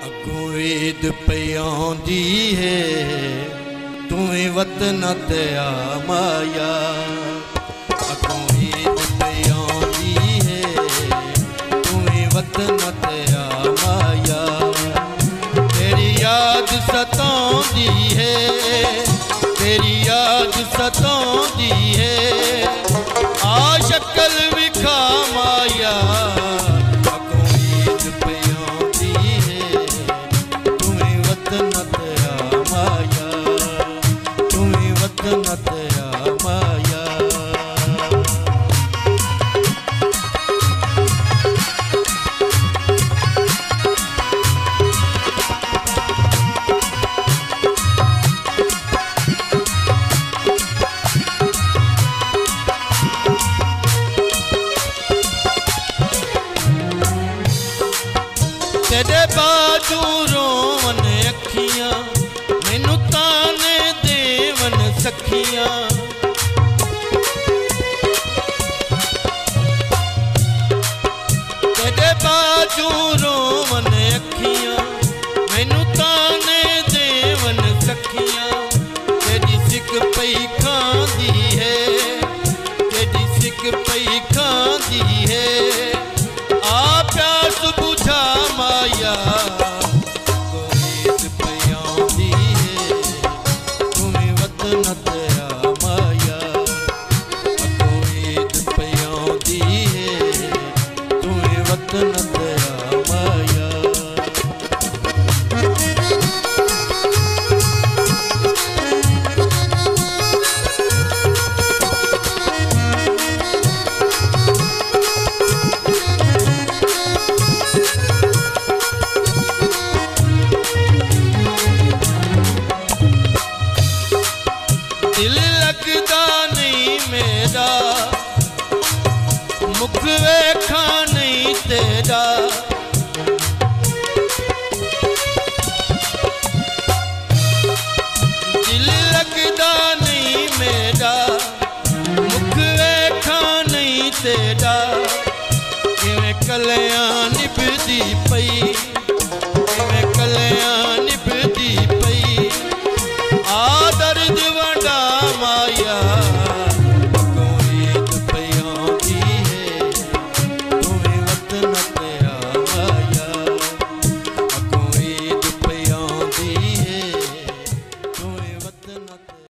अगों ईद पई आउंदी है तूं वतन ते आ माया। अगों ईद पई आउंदी है तूं वतन ते आ माया। तेरी याद सताउंदी है, तेरी याद सताउंदी है, आ शक्ल विखा माया। तेरे बाजू रोवन अखियां मैनू ताने देवन सखियां। तेरे बाजू रोवन अखियां मैनू ताने देवन सखियां। तेरी सिक पई खांदी है, तेरी सिक पई खांदी है, आ प्यास बुझा माया। ईद पई आउंदी है तूं वतन ते आ माया। ईद पई आउंदी है तूं वतन ते आ माया। दिल लगदा नहीं मेरा, मुख वेखा नहीं तेरा। दिल लगदा नहीं मेरा, मुख वेखा नहीं तेरा। किवें कलियां